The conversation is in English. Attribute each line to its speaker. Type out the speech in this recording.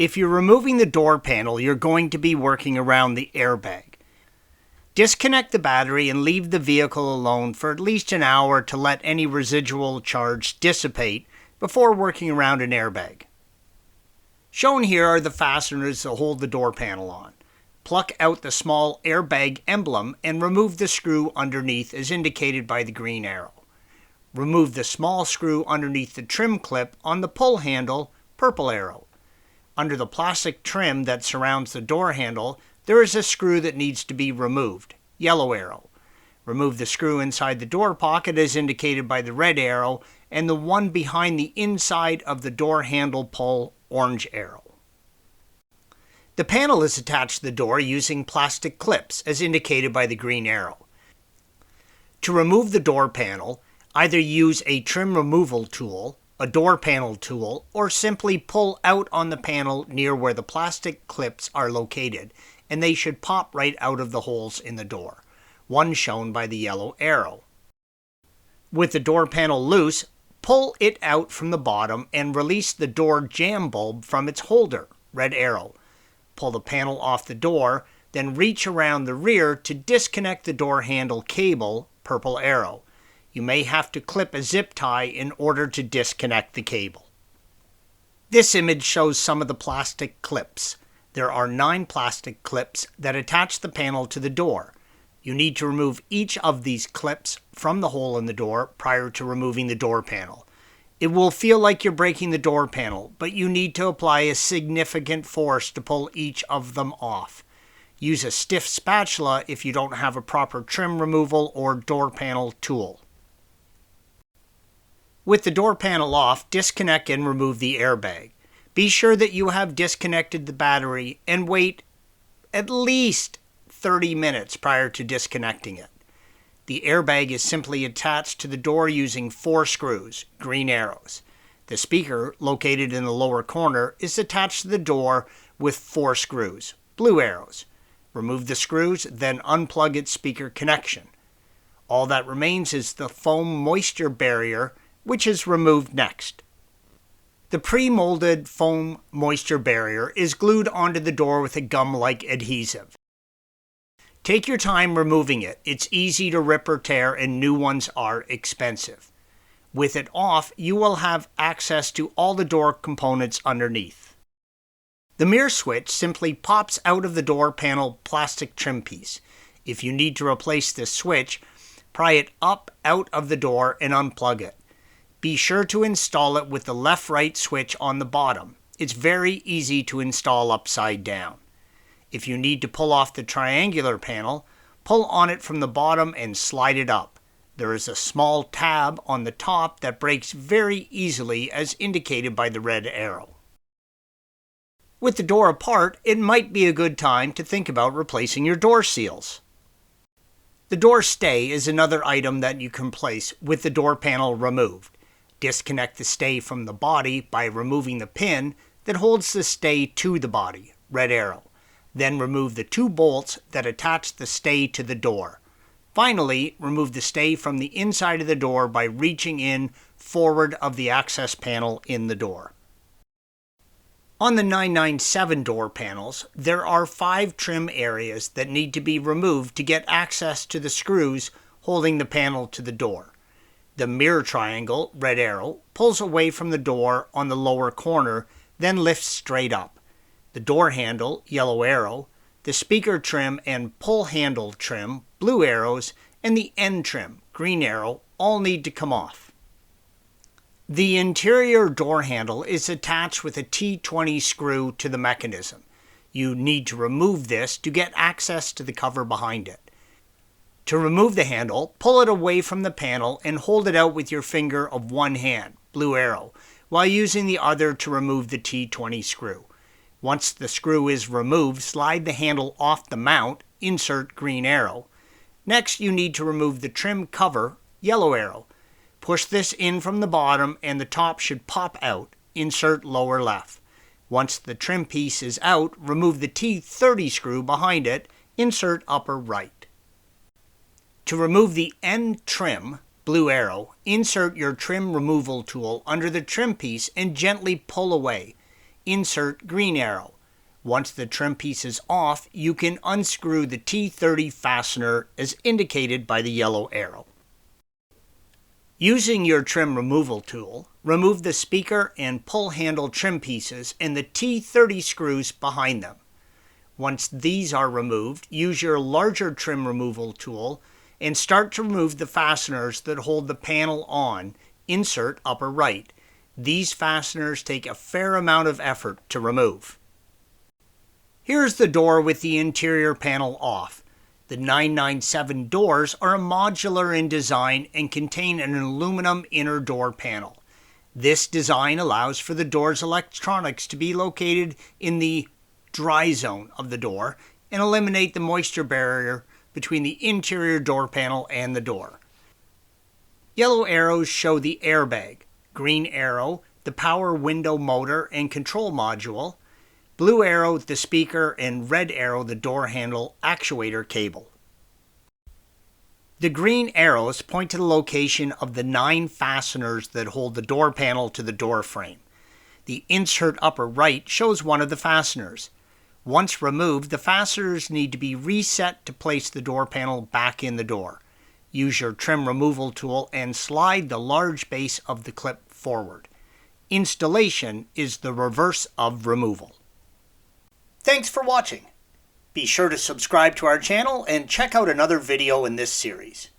Speaker 1: If you're removing the door panel, you're going to be working around the airbag. Disconnect the battery and leave the vehicle alone for at least an hour to let any residual charge dissipate before working around an airbag. Shown here are the fasteners that hold the door panel on. Pluck out the small airbag emblem and remove the screw underneath as indicated by the green arrow. Remove the small screw underneath the trim clip on the pull handle, purple arrow. Under the plastic trim that surrounds the door handle, there is a screw that needs to be removed, yellow arrow. Remove the screw inside the door pocket as indicated by the red arrow, and the one behind the inside of the door handle pull, orange arrow. The panel is attached to the door using plastic clips as indicated by the green arrow. To remove the door panel, either use a trim removal tool, a door panel tool, or simply pull out on the panel near where the plastic clips are located, and they should pop right out of the holes in the door, one shown by the yellow arrow. With the door panel loose, pull it out from the bottom and release the door jamb bulb from its holder, red arrow. Pull the panel off the door, then reach around the rear to disconnect the door handle cable, purple arrow. You may have to clip a zip tie in order to disconnect the cable. This image shows some of the plastic clips. There are 9 plastic clips that attach the panel to the door. You need to remove each of these clips from the hole in the door prior to removing the door panel. It will feel like you're breaking the door panel, but you need to apply a significant force to pull each of them off. Use a stiff spatula if you don't have a proper trim removal or door panel tool. With the door panel off, disconnect and remove the airbag. Be sure that you have disconnected the battery and wait at least 30 minutes prior to disconnecting it. The airbag is simply attached to the door using 4 screws, green arrows. The speaker, located in the lower corner, is attached to the door with 4 screws, blue arrows. Remove the screws, then unplug its speaker connection. All that remains is the foam moisture barrier, which is removed next. The pre-molded foam moisture barrier is glued onto the door with a gum-like adhesive. Take your time removing it. It's easy to rip or tear and new ones are expensive. With it off, you will have access to all the door components underneath. The mirror switch simply pops out of the door panel plastic trim piece. If you need to replace this switch, pry it up out of the door and unplug it. Be sure to install it with the left-right switch on the bottom. It's very easy to install upside down. If you need to pull off the triangular panel, pull on it from the bottom and slide it up. There is a small tab on the top that breaks very easily as indicated by the red arrow. With the door apart, it might be a good time to think about replacing your door seals. The door stay is another item that you can place with the door panel removed. Disconnect the stay from the body by removing the pin that holds the stay to the body, red arrow. Then remove the 2 bolts that attach the stay to the door. Finally, remove the stay from the inside of the door by reaching in forward of the access panel in the door. On the 997 door panels, there are 5 trim areas that need to be removed to get access to the screws holding the panel to the door. The mirror triangle, red arrow, pulls away from the door on the lower corner, then lifts straight up. The door handle, yellow arrow, the speaker trim and pull handle trim, blue arrows, and the end trim, green arrow, all need to come off. The interior door handle is attached with a T20 screw to the mechanism. You need to remove this to get access to the cover behind it. To remove the handle, pull it away from the panel and hold it out with your finger of one hand, blue arrow, while using the other to remove the T20 screw. Once the screw is removed, slide the handle off the mount, insert green arrow. Next, you need to remove the trim cover, yellow arrow. Push this in from the bottom and the top should pop out, insert lower left. Once the trim piece is out, remove the T30 screw behind it, insert upper right. To remove the end trim, blue arrow, insert your trim removal tool under the trim piece and gently pull away. insert green arrow. Once the trim piece is off, you can unscrew the T30 fastener as indicated by the yellow arrow. Using your trim removal tool, remove the speaker and pull handle trim pieces and the T30 screws behind them. Once these are removed, use your larger trim removal tool and start to remove the fasteners that hold the panel on, insert upper right. These fasteners take a fair amount of effort to remove. Here's the door with the interior panel off. The 997 doors are modular in design and contain an aluminum inner door panel. This design allows for the door's electronics to be located in the dry zone of the door and eliminate the moisture barrier between the interior door panel and the door. Yellow arrows show the airbag, green arrow, the power window motor and control module, blue arrow, the speaker, and red arrow, the door handle actuator cable. The green arrows point to the location of the 9 fasteners that hold the door panel to the door frame. The insert upper right shows one of the fasteners. Once removed, the fasteners need to be reset to place the door panel back in the door. Use your trim removal tool and slide the large base of the clip forward. Installation is the reverse of removal. Thanks for watching. Be sure to subscribe to our channel and check out another video in this series.